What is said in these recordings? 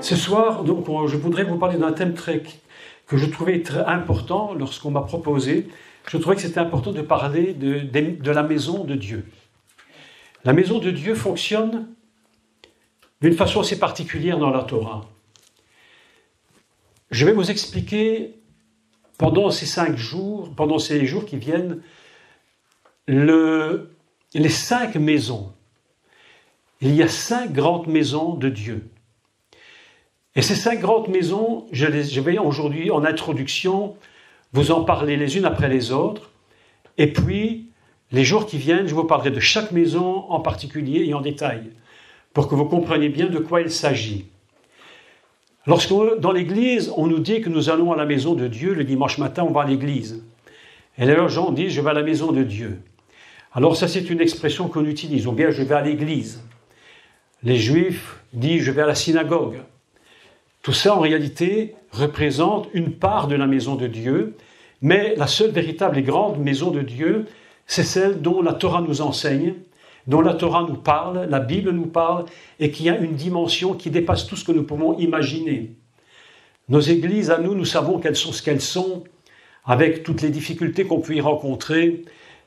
Ce soir, donc, je voudrais vous parler d'un thème que je trouvais très important lorsqu'on m'a proposé. Je trouvais que c'était important de parler de la maison de Dieu. La maison de Dieu fonctionne d'une façon assez particulière dans la Torah. Je vais vous expliquer pendant ces 5 jours, pendant ces jours qui viennent, les 5 maisons. Il y a 5 grandes maisons de Dieu. Et ces 5 grandes maisons, je vais aujourd'hui, en introduction, vous en parler les unes après les autres. Et puis, les jours qui viennent, je vous parlerai de chaque maison en particulier et en détail, pour que vous compreniez bien de quoi il s'agit. Lorsque dans l'église, on nous dit que nous allons à la maison de Dieu, le dimanche matin, on va à l'église. Et là, les gens disent « je vais à la maison de Dieu ». Alors ça, c'est une expression qu'on utilise, ou bien « je vais à l'église ». Les Juifs disent « je vais à la synagogue ». Tout ça, en réalité, représente une part de la maison de Dieu, mais la seule véritable et grande maison de Dieu, c'est celle dont la Torah nous enseigne, dont la Torah nous parle, la Bible nous parle, et qui a une dimension qui dépasse tout ce que nous pouvons imaginer. Nos églises, à nous, nous savons qu'elles sont ce qu'elles sont, avec toutes les difficultés qu'on peut y rencontrer,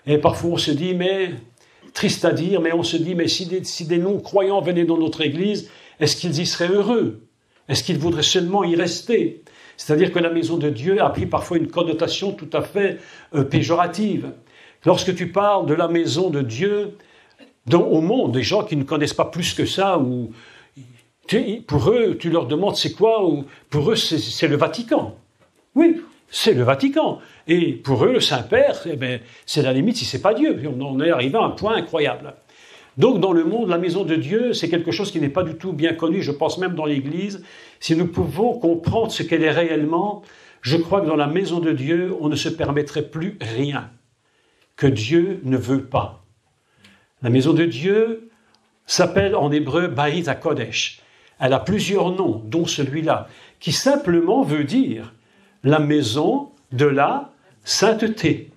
et parfois on se dit, mais, triste à dire, mais on se dit, mais si des non-croyants venaient dans notre église, est-ce qu'ils y seraient heureux ? Est-ce qu'ils voudraient seulement y rester ? C'est-à-dire que la maison de Dieu a pris parfois une connotation tout à fait péjorative. Lorsque tu parles de la maison de Dieu, au monde, des gens qui ne connaissent pas plus que ça, ou pour eux, tu leur demandes c'est quoi, ou pour eux c'est le Vatican. Oui, c'est le Vatican. Et pour eux, le Saint-Père, eh bien, c'est la limite si c'est pas Dieu. On en est arrivé à un point incroyable. Donc dans le monde, la maison de Dieu, c'est quelque chose qui n'est pas du tout bien connu, je pense même dans l'Église. Si nous pouvons comprendre ce qu'elle est réellement, je crois que dans la maison de Dieu, on ne se permettrait plus rien que Dieu ne veut pas. La maison de Dieu s'appelle en hébreu Beit HaKodesh. Elle a plusieurs noms, dont celui-là, qui simplement veut dire la maison de la sainteté.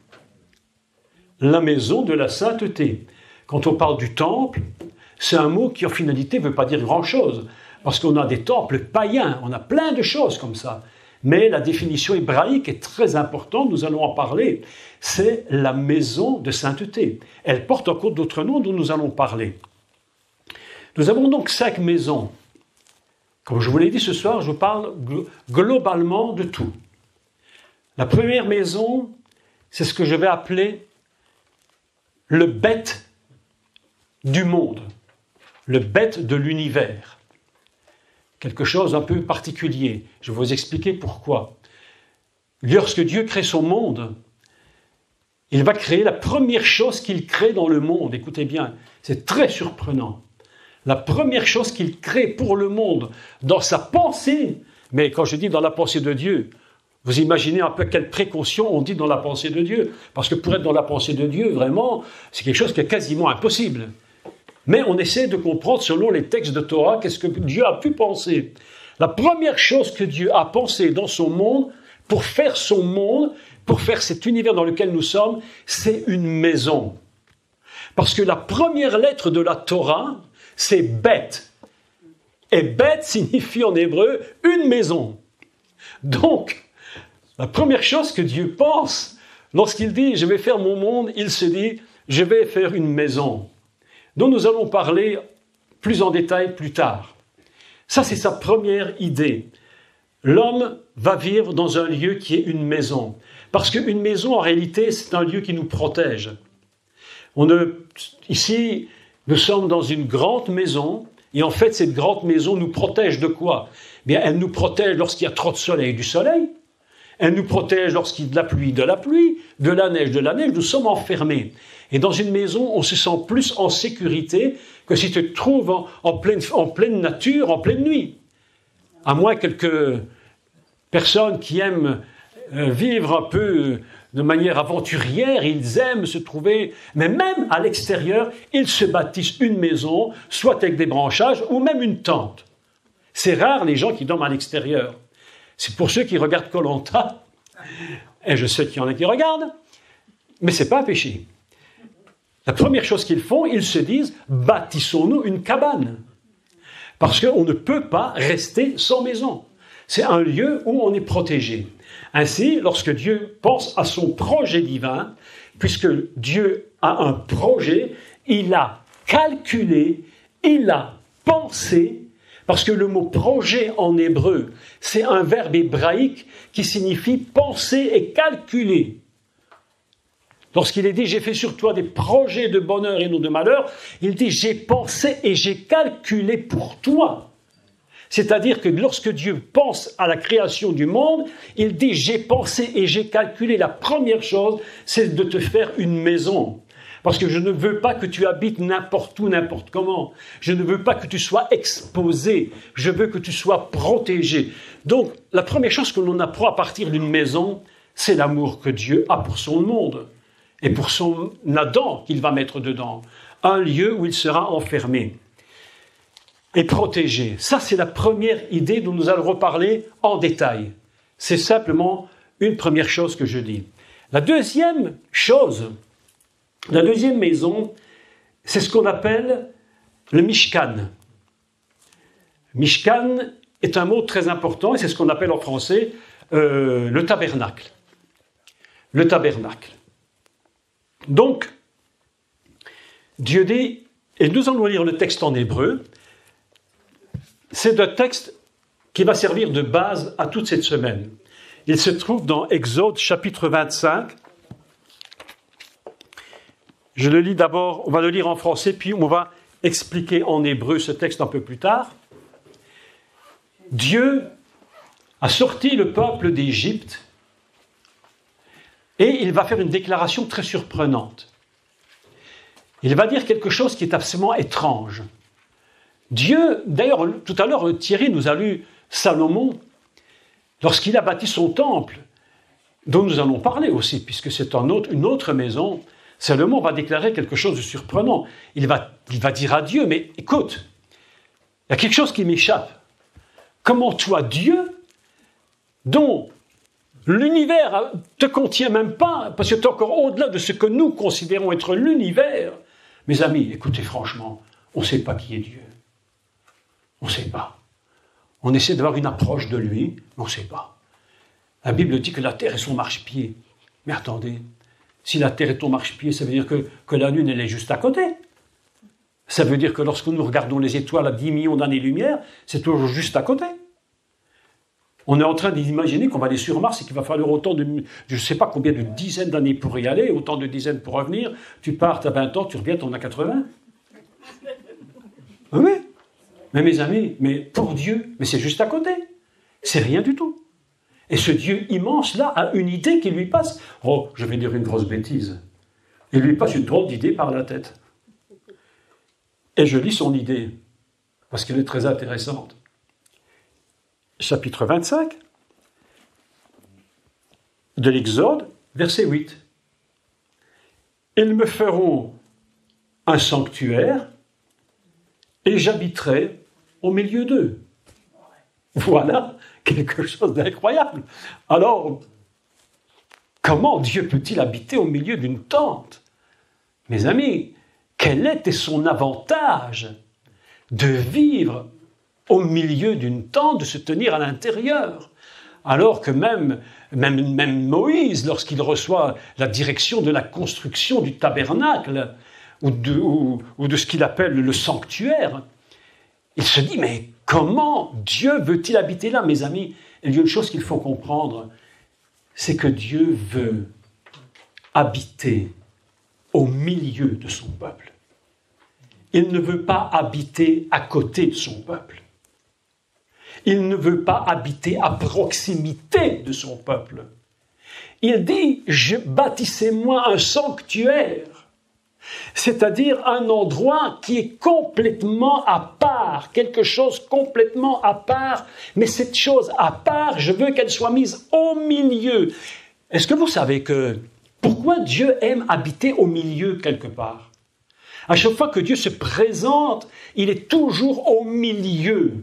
La maison de la sainteté. Quand on parle du temple, c'est un mot qui en finalité ne veut pas dire grand-chose, parce qu'on a des temples païens, on a plein de choses comme ça. Mais la définition hébraïque est très importante, nous allons en parler, c'est la maison de sainteté. Elle porte encore d'autres noms dont nous allons parler. Nous avons donc 5 maisons. Comme je vous l'ai dit ce soir, je vous parle globalement de tout. La première maison, c'est ce que je vais appeler le bête du monde, le bête de l'univers. Quelque chose un peu particulier. Je vais vous expliquer pourquoi. Lorsque Dieu crée son monde, il va créer la première chose qu'il crée dans le monde. Écoutez bien, c'est très surprenant. La première chose qu'il crée pour le monde, dans sa pensée, mais quand je dis dans la pensée de Dieu, vous imaginez un peu quelle précaution on dit dans la pensée de Dieu. Parce que pour être dans la pensée de Dieu, vraiment, c'est quelque chose qui est quasiment impossible. Mais on essaie de comprendre, selon les textes de Torah, qu'est-ce que Dieu a pu penser. La première chose que Dieu a pensé dans son monde, pour faire son monde, pour faire cet univers dans lequel nous sommes, c'est une maison. Parce que la première lettre de la Torah, c'est bête. Et bête signifie en hébreu une maison. Donc, la première chose que Dieu pense, lorsqu'il dit « je vais faire mon monde », il se dit « je vais faire une maison ». Dont nous allons parler plus en détail plus tard. Ça, c'est sa première idée. L'homme va vivre dans un lieu qui est une maison. Parce qu'une maison, en réalité, c'est un lieu qui nous protège. Ici, nous sommes dans une grande maison, et en fait, cette grande maison nous protège de quoi ? Bien, elle nous protège lorsqu'il y a trop de soleil, du soleil. Elle nous protège lorsqu'il y a de la pluie, de la neige, nous sommes enfermés. Et dans une maison, on se sent plus en sécurité que si tu te trouves en pleine nature, en pleine nuit. À moins quelques personnes qui aiment vivre un peu de manière aventurière, ils aiment se trouver, mais même à l'extérieur, ils se bâtissent une maison, soit avec des branchages ou même une tente. C'est rare les gens qui dorment à l'extérieur. C'est pour ceux qui regardent Koh-Lanta, et je sais qu'il y en a qui regardent, mais ce n'est pas un péché. La première chose qu'ils font, ils se disent « bâtissons-nous une cabane ». Parce qu'on ne peut pas rester sans maison. C'est un lieu où on est protégé. Ainsi, lorsque Dieu pense à son projet divin, puisque Dieu a un projet, il a calculé, il a pensé, parce que le mot projet en hébreu, c'est un verbe hébraïque qui signifie penser et calculer. Lorsqu'il est dit « j'ai fait sur toi des projets de bonheur et non de malheur », il dit « j'ai pensé et j'ai calculé pour toi ». C'est-à-dire que lorsque Dieu pense à la création du monde, il dit « j'ai pensé et j'ai calculé ». La première chose, c'est de te faire une maison. Parce que je ne veux pas que tu habites n'importe où, n'importe comment. Je ne veux pas que tu sois exposé. Je veux que tu sois protégé. Donc, la première chose que l'on apprend à partir d'une maison, c'est l'amour que Dieu a pour son monde et pour son Adam qu'il va mettre dedans. Un lieu où il sera enfermé et protégé. Ça, c'est la première idée dont nous allons reparler en détail. C'est simplement une première chose que je dis. La deuxième chose, la deuxième maison, c'est ce qu'on appelle le Mishkan. Mishkan est un mot très important et c'est ce qu'on appelle en français le tabernacle. Le tabernacle. Donc, Dieu dit, et nous allons lire le texte en hébreu, c'est un texte qui va servir de base à toute cette semaine. Il se trouve dans Exode chapitre 25. Je le lis d'abord, on va le lire en français, puis on va expliquer en hébreu ce texte un peu plus tard. Dieu a sorti le peuple d'Égypte et il va faire une déclaration très surprenante. Il va dire quelque chose qui est absolument étrange. Dieu, d'ailleurs, tout à l'heure, Thierry nous a lu Salomon, lorsqu'il a bâti son temple, dont nous allons parler aussi, puisque c'est une autre maison. Salomon va déclarer quelque chose de surprenant. Il va dire à Dieu, mais écoute, il y a quelque chose qui m'échappe. Comment toi, Dieu, dont l'univers ne te contient même pas, parce que tu es encore au-delà de ce que nous considérons être l'univers. Mes amis, écoutez franchement, on ne sait pas qui est Dieu. On ne sait pas. On essaie d'avoir une approche de lui, mais on ne sait pas. La Bible dit que la terre est son marchepied. Mais attendez, si la terre est ton marchepied, ça veut dire que la lune, elle est juste à côté. Ça veut dire que lorsque nous regardons les étoiles à 10 millions d'années-lumière, c'est toujours juste à côté. On est en train d'imaginer qu'on va aller sur Mars et qu'il va falloir autant de, je ne sais pas combien de dizaines d'années pour y aller, autant de dizaines pour revenir. Tu pars, tu as 20 ans, tu reviens, tu en as 80. Oui. Mais mes amis, mais pour Dieu, mais c'est juste à côté. C'est rien du tout. Et ce Dieu immense-là a une idée qui lui passe. Oh, je vais dire une grosse bêtise. Il lui passe une drôle d'idée par la tête. Et je lis son idée, parce qu'elle est très intéressante. Chapitre 25 de l'Exode, verset 8. Ils me feront un sanctuaire et j'habiterai au milieu d'eux. Voilà quelque chose d'incroyable. Alors, comment Dieu peut-il habiter au milieu d'une tente? Mes amis, quel était son avantage de vivre au milieu d'une tente, de se tenir à l'intérieur? Alors que même Moïse, lorsqu'il reçoit la direction de la construction du tabernacle, ou de ce qu'il appelle le sanctuaire, il se dit, mais comment Dieu veut-il habiter là, mes amis? Il y a une chose qu'il faut comprendre, c'est que Dieu veut habiter au milieu de son peuple. Il ne veut pas habiter à côté de son peuple. Il ne veut pas habiter à proximité de son peuple. Il dit, bâtissez-moi un sanctuaire. C'est-à-dire un endroit qui est complètement à part, quelque chose complètement à part, mais cette chose à part, je veux qu'elle soit mise au milieu. Est-ce que vous savez pourquoi Dieu aime habiter au milieu quelque part? À chaque fois que Dieu se présente, il est toujours au milieu.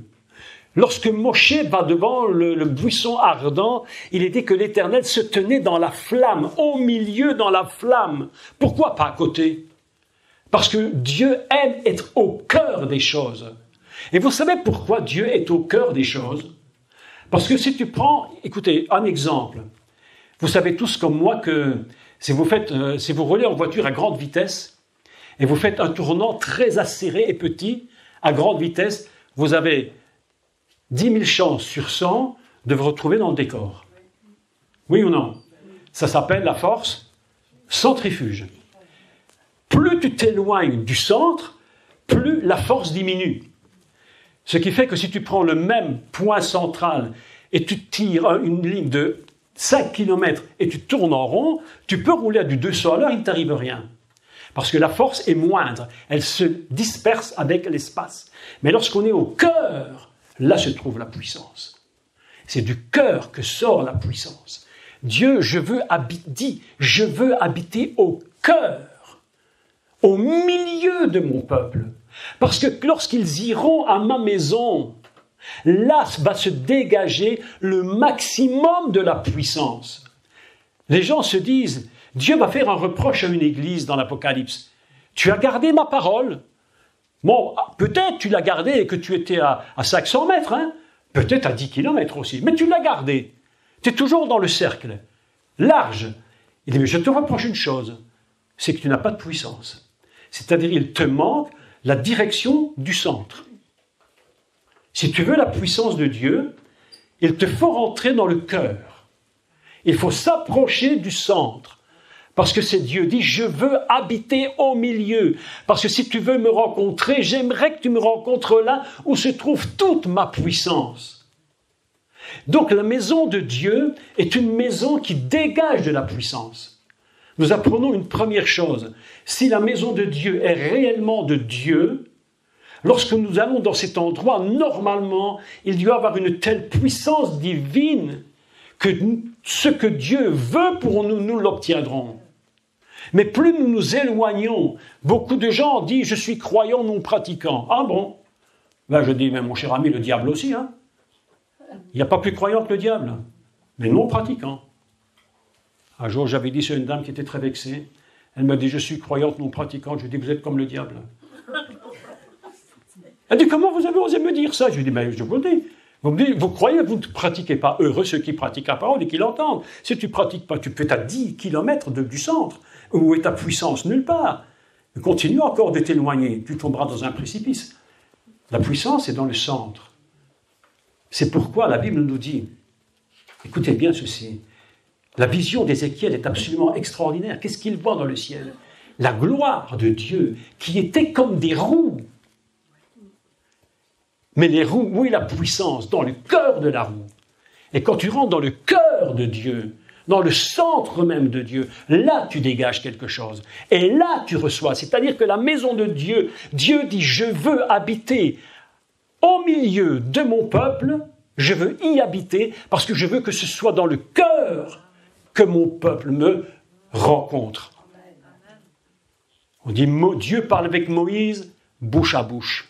Lorsque Moshe va devant le buisson ardent, il est dit que l'Éternel se tenait dans la flamme, au milieu dans la flamme. Pourquoi pas à côté? Parce que Dieu aime être au cœur des choses. Et vous savez pourquoi Dieu est au cœur des choses? Parce que si tu prends, écoutez, un exemple. Vous savez tous comme moi que si vous roulez en voiture à grande vitesse et vous faites un tournant très acéré et petit à grande vitesse, vous avez 10 000 chances sur 100 de vous retrouver dans le décor. Oui ou non? Ça s'appelle la force centrifuge. Plus tu t'éloignes du centre, plus la force diminue. Ce qui fait que si tu prends le même point central et tu tires une ligne de 5 km et tu tournes en rond, tu peux rouler à du 200 à l'heure, il ne t'arrive rien. Parce que la force est moindre, elle se disperse avec l'espace. Mais lorsqu'on est au cœur, là se trouve la puissance. C'est du cœur que sort la puissance. Dieu, dit, je veux habiter au cœur, au milieu de mon peuple. Parce que lorsqu'ils iront à ma maison, là va se dégager le maximum de la puissance. Les gens se disent, Dieu va faire un reproche à une église dans l'Apocalypse. Tu as gardé ma parole. Bon, peut-être tu l'as gardé et que tu étais à 500 mètres, hein? Peut-être à 10 km aussi, mais tu l'as gardé. Tu es toujours dans le cercle, large. Il dit, mais je te reproche une chose, c'est que tu n'as pas de puissance. C'est-à-dire, il te manque la direction du centre. Si tu veux la puissance de Dieu, il te faut rentrer dans le cœur. Il faut s'approcher du centre. Parce que c'est Dieu dit, je veux habiter au milieu. Parce que si tu veux me rencontrer, j'aimerais que tu me rencontres là où se trouve toute ma puissance. Donc la maison de Dieu est une maison qui dégage de la puissance. Nous apprenons une première chose. Si la maison de Dieu est réellement de Dieu, lorsque nous allons dans cet endroit, normalement, il doit y avoir une telle puissance divine que ce que Dieu veut pour nous, nous l'obtiendrons. Mais plus nous nous éloignons, beaucoup de gens disent « je suis croyant non pratiquant ». Ah bon? Ben je dis « mais mon cher ami, le diable aussi, hein. Il n'y a pas plus croyant que le diable, mais non pratiquant ». Un jour, j'avais dit sur une dame qui était très vexée. Elle m'a dit « je suis croyante non pratiquante ». Je lui ai dit « vous êtes comme le diable ». Elle dit « comment vous avez osé me dire ça ?» Je lui ai dit « ben je vous le dis. Vous me dites, vous croyez, vous ne pratiquez pas. Heureux ceux qui pratiquent la parole et qui l'entendent. Si tu ne pratiques pas, tu peux être à 10 km du centre. Où est ta puissance? Nulle part. Continue encore de t'éloigner. Tu tomberas dans un précipice. La puissance est dans le centre. C'est pourquoi la Bible nous dit, écoutez bien ceci, la vision d'Ézéchiel est absolument extraordinaire. Qu'est-ce qu'il voit dans le ciel? La gloire de Dieu qui était comme des roues. Mais les roues, où est la puissance? Dans le cœur de la roue. Et quand tu rentres dans le cœur de Dieu, dans le centre même de Dieu, là tu dégages quelque chose. Et là tu reçois. C'est-à-dire que la maison de Dieu, Dieu dit, je veux habiter au milieu de mon peuple, je veux y habiter, parce que je veux que ce soit dans le cœur que mon peuple me rencontre. On dit, Dieu parle avec Moïse, bouche à bouche.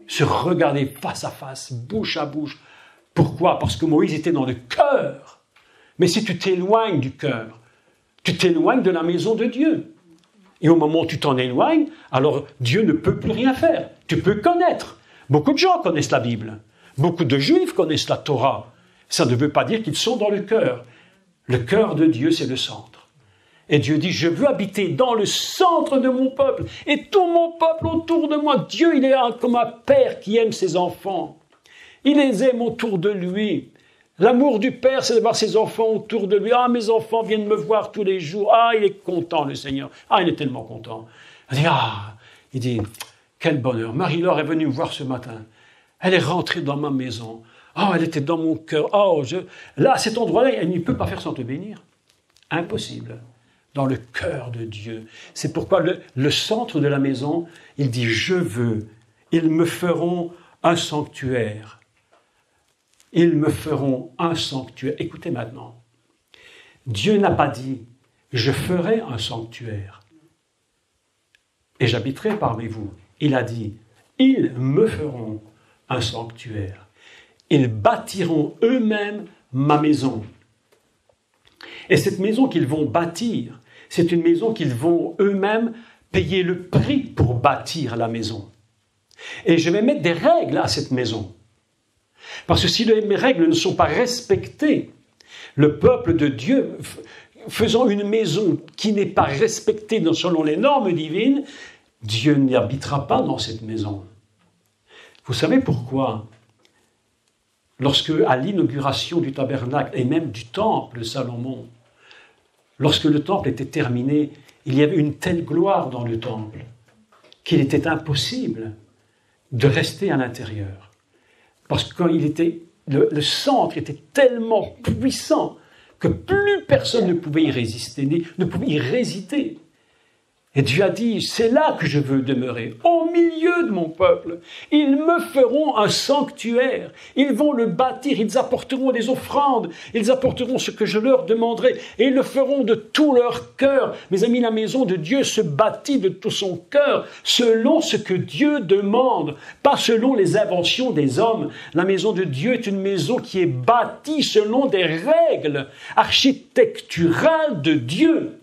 Se regarder face à face, bouche à bouche. Pourquoi? Parce que Moïse était dans le cœur. Mais si tu t'éloignes du cœur, tu t'éloignes de la maison de Dieu. Et au moment où tu t'en éloignes, alors Dieu ne peut plus rien faire. Tu peux connaître. Beaucoup de gens connaissent la Bible. Beaucoup de Juifs connaissent la Torah. Ça ne veut pas dire qu'ils sont dans le cœur. Le cœur de Dieu, c'est le centre. Et Dieu dit, je veux habiter dans le centre de mon peuple. Et tout mon peuple autour de moi. Dieu, il est comme un père qui aime ses enfants. Il les aime autour de lui. L'amour du père, c'est de voir ses enfants autour de lui. Ah, mes enfants viennent me voir tous les jours. Ah, il est content, le Seigneur. Ah, il est tellement content. Il dit, quel bonheur. Marie-Laure est venue me voir ce matin. Elle est rentrée dans ma maison. Oh, elle était dans mon cœur. Oh, là, à cet endroit-là, elle ne peut pas faire sans te bénir. Impossible. Dans le cœur de Dieu. C'est pourquoi le centre de la maison, il dit, je veux. Ils me feront un sanctuaire. Ils me feront un sanctuaire. Écoutez maintenant. Dieu n'a pas dit, je ferai un sanctuaire et j'habiterai parmi vous. Il a dit, ils me feront un sanctuaire. Ils bâtiront eux-mêmes ma maison. Et cette maison qu'ils vont bâtir, c'est une maison qu'ils vont eux-mêmes payer le prix pour bâtir la maison. Et je vais mettre des règles à cette maison. Parce que si les règles ne sont pas respectées, le peuple de Dieu, faisant une maison qui n'est pas respectée selon les normes divines, Dieu n'y habitera pas dans cette maison. Vous savez pourquoi? Lorsque, à l'inauguration du tabernacle et même du temple de Salomon, lorsque le temple était terminé, il y avait une telle gloire dans le temple qu'il était impossible de rester à l'intérieur. Parce que quand le centre était tellement puissant que plus personne ne pouvait y résister, ne pouvait y résister. Et Dieu a dit, c'est là que je veux demeurer, au milieu de mon peuple. Ils me feront un sanctuaire. Ils vont le bâtir, ils apporteront des offrandes, ils apporteront ce que je leur demanderai, et ils le feront de tout leur cœur. Mes amis, la maison de Dieu se bâtit de tout son cœur, selon ce que Dieu demande, pas selon les inventions des hommes. La maison de Dieu est une maison qui est bâtie selon des règles architecturales de Dieu.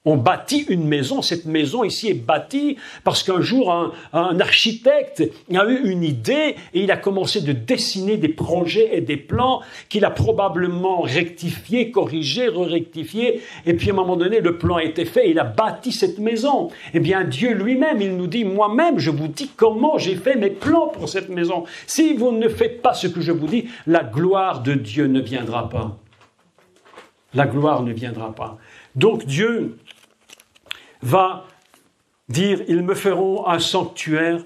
On bâtit une maison, cette maison ici est bâtie parce qu'un jour un architecte a eu une idée et il a commencé de dessiner des projets et des plans qu'il a probablement rectifiés, corrigés, re-rectifiés, et puis à un moment donné le plan a été fait et il a bâti cette maison. Eh bien Dieu lui-même, il nous dit, moi-même je vous dis comment j'ai fait mes plans pour cette maison. Si vous ne faites pas ce que je vous dis, la gloire de Dieu ne viendra pas. La gloire ne viendra pas. Donc Dieu va dire, ils me feront un sanctuaire,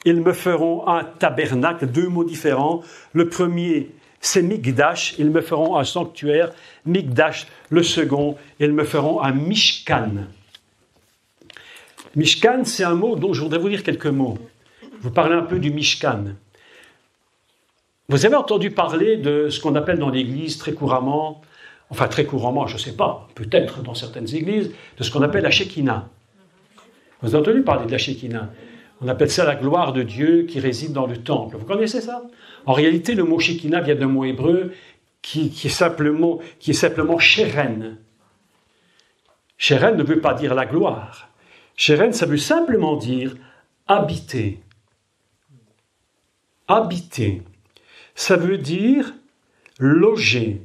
ils me feront un tabernacle, deux mots différents. Le premier, c'est Mikdash, ils me feront un sanctuaire. Mikdash, le second, ils me feront un Mishkan. Mishkan, c'est un mot dont je voudrais vous dire quelques mots. Vous parlez un peu du Mishkan. Vous avez entendu parler de ce qu'on appelle dans l'Église très couramment, enfin très couramment, je ne sais pas, peut-être dans certaines églises, de ce qu'on appelle la Shekinah. Vous avez entendu parler de la Shekinah? On appelle ça la gloire de Dieu qui réside dans le temple. Vous connaissez ça? En réalité, le mot Shekinah vient d'un mot hébreu qui est simplement Sheren. Sheren ne veut pas dire la gloire. Sheren, ça veut simplement dire habiter. Habiter. Ça veut dire loger.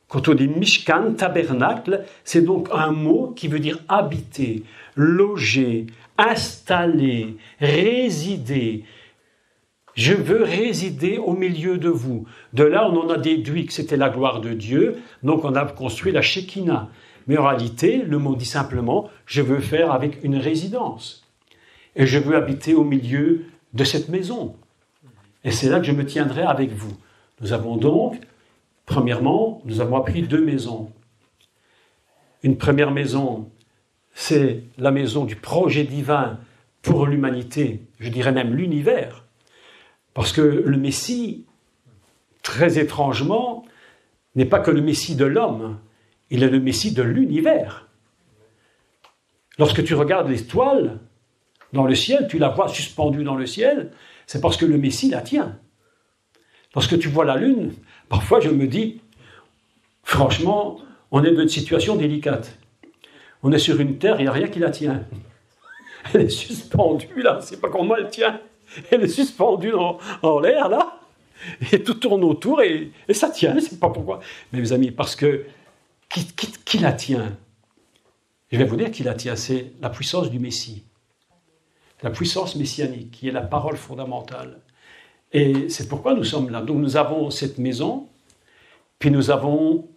Quand on dit Mishkan, tabernacle, c'est donc un mot qui veut dire habiter, loger, installer, résider. Je veux résider au milieu de vous. De là, on en a déduit que c'était la gloire de Dieu, donc on a construit la Shekinah. Mais en réalité, le mot dit simplement, je veux faire avec une résidence. Et je veux habiter au milieu de cette maison. Et c'est là que je me tiendrai avec vous. Nous avons donc, premièrement, nous avons appris deux maisons. Une première maison, c'est la maison du projet divin pour l'humanité, je dirais même l'univers. Parce que le Messie, très étrangement, n'est pas que le Messie de l'homme, il est le Messie de l'univers. Lorsque tu regardes l'étoile dans le ciel, tu la vois suspendue dans le ciel, c'est parce que le Messie la tient. Lorsque tu vois la lune, parfois je me dis, franchement, on est dans une situation délicate. On est sur une terre, il n'y a rien qui la tient. Elle est suspendue là, c'est pas comment elle tient. Elle est suspendue en l'air là, et tout tourne autour et ça tient, je ne sais pas pourquoi. Mais mes amis, parce que qui la tient? Je vais vous dire qui la tient, c'est la puissance du Messie. La puissance messianique, qui est la parole fondamentale. Et c'est pourquoi nous sommes là. Donc nous avons cette maison, puis nous avons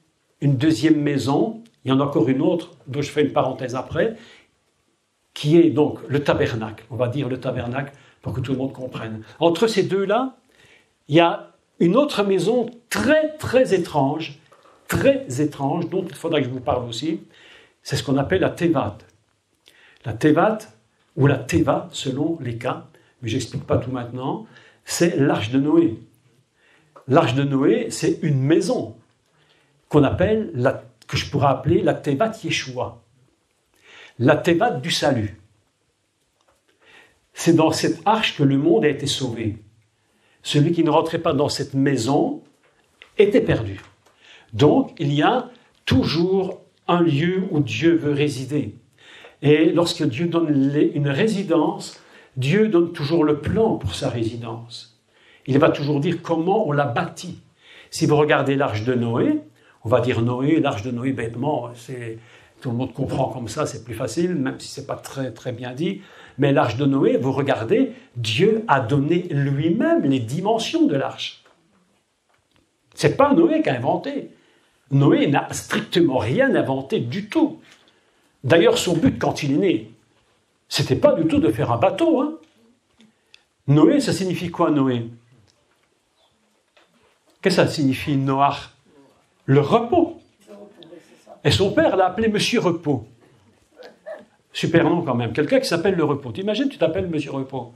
une deuxième maison, il y en a encore une autre, dont je fais une parenthèse après, qui est donc le tabernacle. On va dire le tabernacle pour que tout le monde comprenne. Entre ces deux-là, il y a une autre maison très, très étrange, dont il faudra que je vous parle aussi. C'est ce qu'on appelle la Tevat. La Tevat, ou la Teva, selon les cas, mais je n'explique pas tout maintenant, c'est l'arche de Noé. L'arche de Noé, c'est une maison que je pourrais appeler la Tevat Yeshua. La Tevat du salut. C'est dans cette arche que le monde a été sauvé. Celui qui ne rentrait pas dans cette maison était perdu. Donc, il y a toujours un lieu où Dieu veut résider. Et lorsque Dieu donne une résidence, Dieu donne toujours le plan pour sa résidence. Il va toujours dire comment on l'a bâti. Si vous regardez l'arche de Noé, on va dire Noé, l'arche de Noé, bêtement, tout le monde comprend comme ça, c'est plus facile, même si ce n'est pas très, très bien dit. Mais l'arche de Noé, vous regardez, Dieu a donné lui-même les dimensions de l'arche. Ce n'est pas Noé qui a inventé. Noé n'a strictement rien inventé du tout. D'ailleurs, son but quand il est né, ce n'était pas du tout de faire un bateau. Hein. Noé, ça signifie quoi, Noé? Qu'est-ce que ça signifie, Noach? Le repos. Et son père l'a appelé Monsieur Repos. Super nom quand même. Quelqu'un qui s'appelle le Repos. T'imagines, tu t'appelles Monsieur Repos.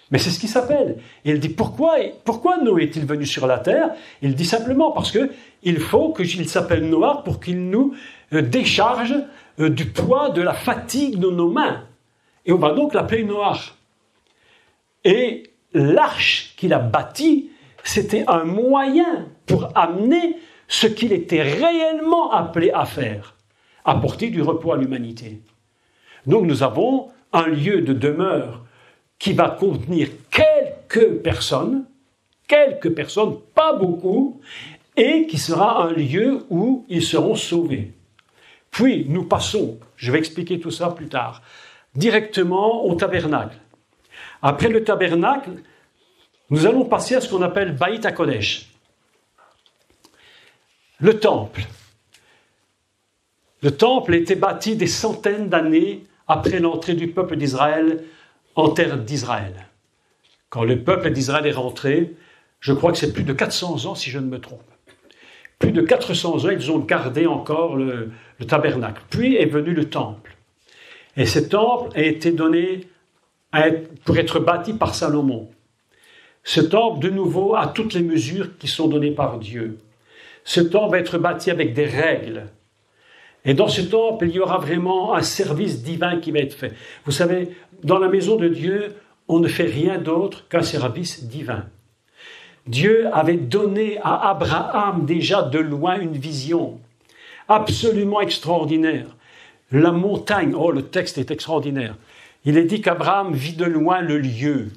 Mais c'est ce qu'il s'appelle. Et il dit, pourquoi Noé est-il venu sur la terre? Il dit simplement parce qu'il faut qu'il s'appelle Noach pour qu'il nous décharge du poids de la fatigue de nos mains. Et on va donc l'appeler Noach. Et l'arche qu'il a bâtie, c'était un moyen pour amener ce qu'il était réellement appelé à faire, apporter du repos à l'humanité. Donc nous avons un lieu de demeure qui va contenir quelques personnes, pas beaucoup, et qui sera un lieu où ils seront sauvés. Puis nous passons, je vais expliquer tout ça plus tard, directement au tabernacle. Après le tabernacle, nous allons passer à ce qu'on appelle Baït HaKodesh. Le temple. Le temple a été bâti des centaines d'années après l'entrée du peuple d'Israël en terre d'Israël. Quand le peuple d'Israël est rentré, je crois que c'est plus de 400 ans si je ne me trompe. Plus de 400 ans, ils ont gardé encore le tabernacle. Puis est venu le temple. Et ce temple a été donné pour être bâti par Salomon. Ce temple, de nouveau, a toutes les mesures qui sont données par Dieu. Ce temple va être bâti avec des règles. Et dans ce temple, il y aura vraiment un service divin qui va être fait. Vous savez, dans la maison de Dieu, on ne fait rien d'autre qu'un service divin. Dieu avait donné à Abraham déjà de loin une vision absolument extraordinaire. La montagne, oh le texte est extraordinaire. Il est dit qu'Abraham vit de loin le lieu.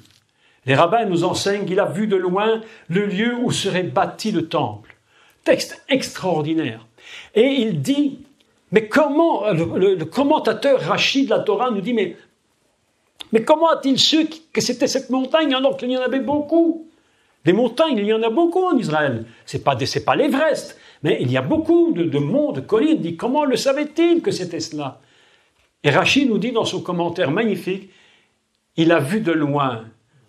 Les rabbins nous enseignent qu'il a vu de loin le lieu où serait bâti le temple. Texte extraordinaire. Et il dit, mais comment, le commentateur Rachid de la Torah nous dit, mais comment a-t-il su que c'était cette montagne alors qu'il y en avait beaucoup? Des montagnes, il y en a beaucoup en Israël. C'est pas l'Everest, mais il y a beaucoup de monts, de collines. Il dit, comment le savait-il que c'était cela? Et Rachid nous dit dans son commentaire magnifique, il a vu de loin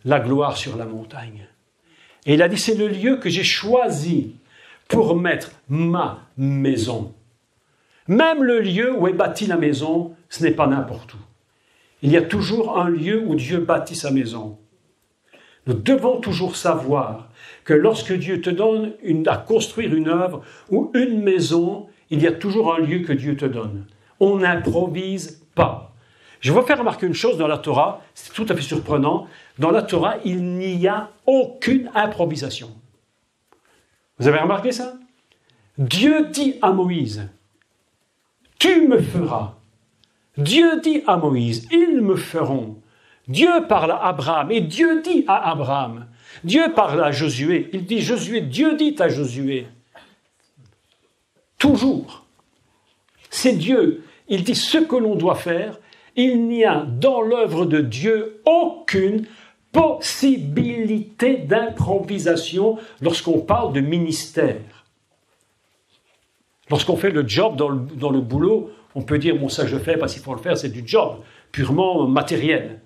la gloire sur la montagne. Et il a dit, c'est le lieu que j'ai choisi pour mettre ma maison. Même le lieu où est bâtie la maison, ce n'est pas n'importe où. Il y a toujours un lieu où Dieu bâtit sa maison. Nous devons toujours savoir que lorsque Dieu te donne à construire une œuvre ou une maison, il y a toujours un lieu que Dieu te donne. On n'improvise pas. Je vais vous faire remarquer une chose dans la Torah, c'est tout à fait surprenant. Dans la Torah, il n'y a aucune improvisation. Vous avez remarqué ça? Dieu dit à Moïse, « Tu me feras ». Dieu dit à Moïse, « Ils me feront ». Dieu parle à Abraham et Dieu dit à Abraham. Dieu parle à Josué. Il dit Josué, Dieu dit à Josué. Toujours. C'est Dieu. Il dit ce que l'on doit faire. Il n'y a dans l'œuvre de Dieu aucune possibilité d'improvisation lorsqu'on parle de ministère. Lorsqu'on fait le job dans le boulot, on peut dire, bon ça je fais parce qu'il faut le faire, c'est du job purement matériel.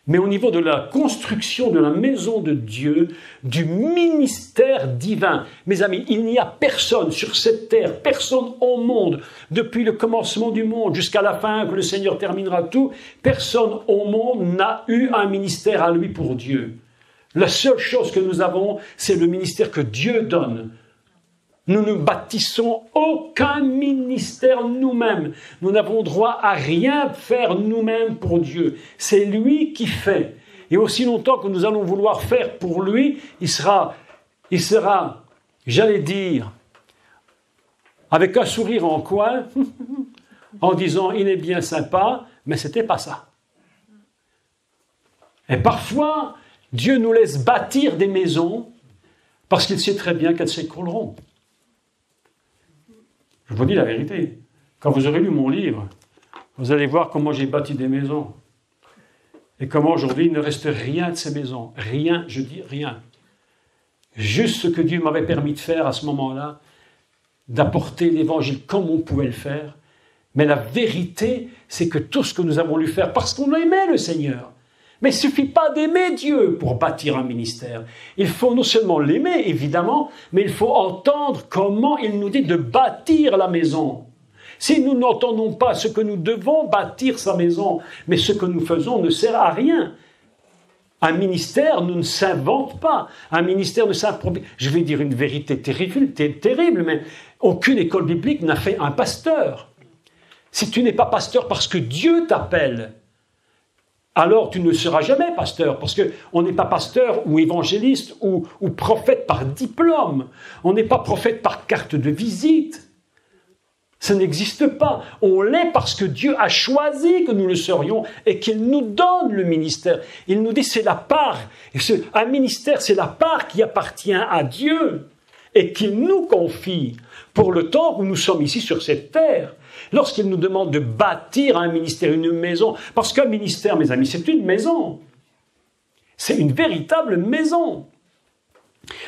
Mais au niveau de la construction de la maison de Dieu, du ministère divin, mes amis, il n'y a personne sur cette terre, personne au monde, depuis le commencement du monde jusqu'à la fin, que le Seigneur terminera tout, personne au monde n'a eu un ministère à lui pour Dieu. La seule chose que nous avons, c'est le ministère que Dieu donne. Nous ne bâtissons aucun ministère nous-mêmes. Nous n'avons droit à rien faire nous-mêmes pour Dieu. C'est lui qui fait. Et aussi longtemps que nous allons vouloir faire pour lui, il sera, j'allais dire, avec un sourire en coin, en disant « il est bien sympa », mais c'était pas ça. Et parfois, Dieu nous laisse bâtir des maisons parce qu'il sait très bien qu'elles s'écrouleront. Je vous dis la vérité. Quand vous aurez lu mon livre, vous allez voir comment j'ai bâti des maisons. Et comment aujourd'hui il ne reste rien de ces maisons. Rien, je dis rien. Juste ce que Dieu m'avait permis de faire à ce moment-là, d'apporter l'évangile comme on pouvait le faire. Mais la vérité, c'est que tout ce que nous avons voulu faire, parce qu'on aimait le Seigneur, mais il ne suffit pas d'aimer Dieu pour bâtir un ministère. Il faut non seulement l'aimer, évidemment, mais il faut entendre comment il nous dit de bâtir la maison. Si nous n'entendons pas ce que nous devons bâtir sa maison, mais ce que nous faisons ne sert à rien. Un ministère ne s'invente pas. Un ministère ne s'improvise. Je vais dire une vérité terrible, mais aucune école biblique n'a fait un pasteur. Si tu n'es pas pasteur parce que Dieu t'appelle, alors tu ne seras jamais pasteur, parce qu'on n'est pas pasteur ou évangéliste ou prophète par diplôme. On n'est pas prophète par carte de visite. Ça n'existe pas. On l'est parce que Dieu a choisi que nous le serions et qu'il nous donne le ministère. Il nous dit c'est la part. Un ministère, c'est la part qui appartient à Dieu et qu'il nous confie pour le temps où nous sommes ici sur cette terre. Lorsqu'il nous demande de bâtir un ministère, une maison, parce qu'un ministère, mes amis, c'est une maison. C'est une véritable maison.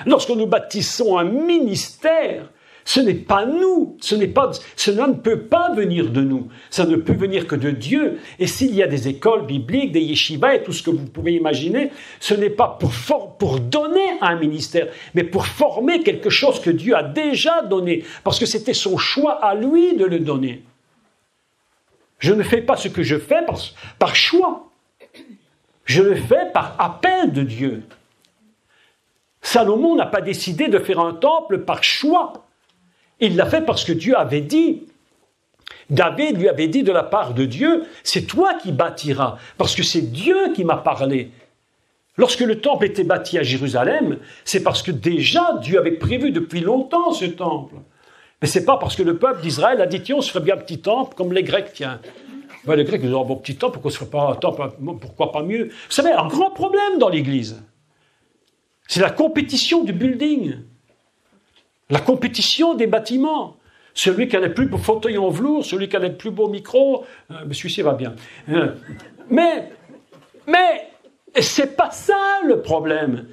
Lorsque nous bâtissons un ministère, ce n'est pas nous, cela ne peut pas venir de nous, ça ne peut venir que de Dieu. Et s'il y a des écoles bibliques, des yeshivas et tout ce que vous pouvez imaginer, ce n'est pas pour donner un ministère, mais pour former quelque chose que Dieu a déjà donné, parce que c'était son choix à lui de le donner. Je ne fais pas ce que je fais par choix, je le fais par appel de Dieu. Salomon n'a pas décidé de faire un temple par choix. Il l'a fait parce que Dieu avait dit, David lui avait dit de la part de Dieu, c'est toi qui bâtiras, parce que c'est Dieu qui m'a parlé. Lorsque le temple était bâti à Jérusalem, c'est parce que déjà Dieu avait prévu depuis longtemps ce temple. Mais c'est pas parce que le peuple d'Israël a dit, tiens, on se ferait bien un petit temple comme les Grecs, tiens. Ben, les Grecs, ils ont un bon petit temple, pourquoi on se ferait pas un temple, pourquoi pas mieux? Vous savez, un grand problème dans l'Église, c'est la compétition du building. La compétition des bâtiments. Celui qui a le plus beau fauteuil en velours, celui qui a le plus beau micro, celui-ci va bien. Mais c'est pas ça le problème.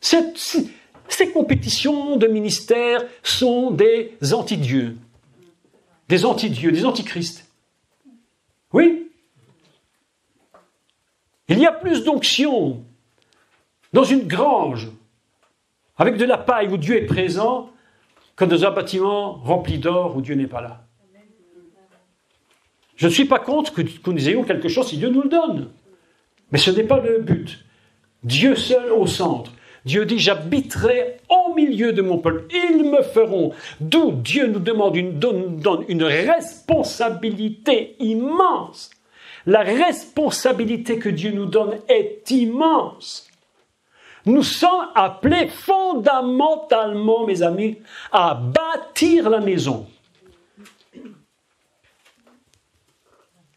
Ces compétitions de ministères sont des anti-dieux. Des anti-dieux, des antichrists. Oui. Il y a plus d'onction dans une grange avec de la paille où Dieu est présent que dans un bâtiment rempli d'or où Dieu n'est pas là. Je ne suis pas contre que nous ayons quelque chose si Dieu nous le donne. Mais ce n'est pas le but. Dieu seul au centre. Dieu dit, j'habiterai au milieu de mon peuple. Ils me feront. D'où Dieu nous demande donne une responsabilité immense. La responsabilité que Dieu nous donne est immense. Nous sommes appelés fondamentalement, mes amis, à bâtir la maison.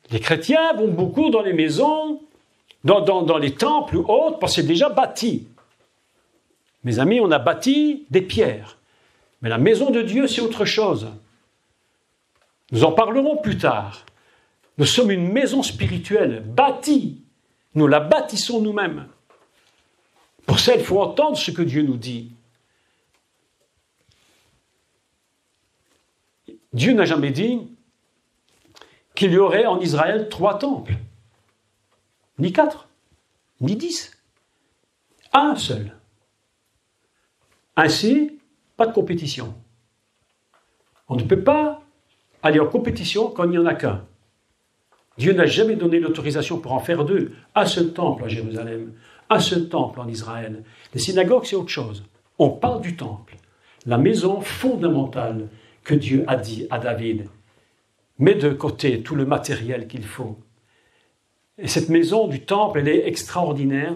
Les chrétiens vont beaucoup dans les maisons, dans les temples ou autres, parce que c'est déjà bâti. Mes amis, on a bâti des pierres. Mais la maison de Dieu, c'est autre chose. Nous en parlerons plus tard. Nous sommes une maison spirituelle, bâtie. Nous la bâtissons nous-mêmes. Pour ça, il faut entendre ce que Dieu nous dit. Dieu n'a jamais dit qu'il y aurait en Israël 3 temples, ni 4, ni 10. Un seul. Ainsi, pas de compétition. On ne peut pas aller en compétition quand il n'y en a qu'un. Dieu n'a jamais donné l'autorisation pour en faire 2. Un seul temple à Jérusalem. Un seul temple en Israël. Les synagogues, c'est autre chose. On parle du temple, la maison fondamentale que Dieu a dit à David. Mets de côté tout le matériel qu'il faut. Et cette maison du temple, elle est extraordinaire.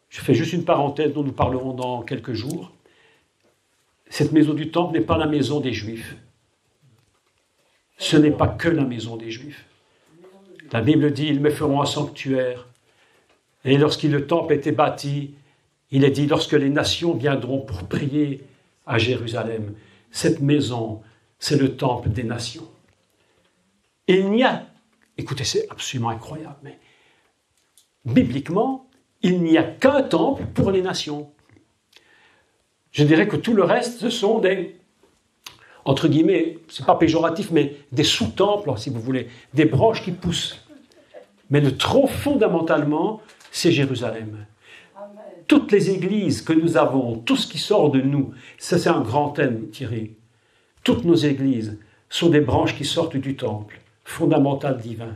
Je fais juste une parenthèse dont nous parlerons dans quelques jours. Cette maison du temple n'est pas la maison des Juifs. Ce n'est pas que la maison des Juifs. La Bible dit, ils me feront un sanctuaire Et lorsque le temple était bâti, il est dit, lorsque les nations viendront pour prier à Jérusalem, cette maison, c'est le temple des nations. Et il n'y a, écoutez, c'est absolument incroyable, mais bibliquement, il n'y a qu'un temple pour les nations. Je dirais que tout le reste, ce sont des, entre guillemets, c'est pas péjoratif, mais des sous-temples, si vous voulez, des branches qui poussent. Mais le tronc, fondamentalement, c'est Jérusalem. Toutes les églises que nous avons, tout ce qui sort de nous, ça c'est un grand thème, Thierry. Toutes nos églises sont des branches qui sortent du temple, fondamental divin.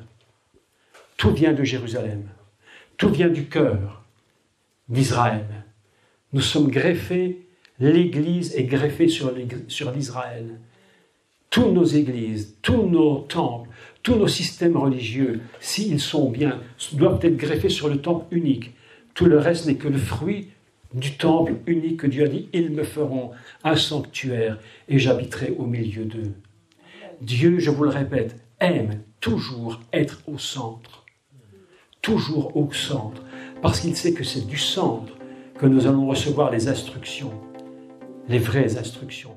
Tout vient de Jérusalem. Tout vient du cœur d'Israël. Nous sommes greffés, l'Église est greffée sur l'Israël. Toutes nos églises, tous nos temples, tous nos systèmes religieux, s'ils sont bien, doivent être greffés sur le temple unique. Tout le reste n'est que le fruit du temple unique que Dieu a dit, ils me feront un sanctuaire et j'habiterai au milieu d'eux. Dieu, je vous le répète, aime toujours être au centre. Toujours au centre, parce qu'il sait que c'est du centre que nous allons recevoir les instructions, les vraies instructions.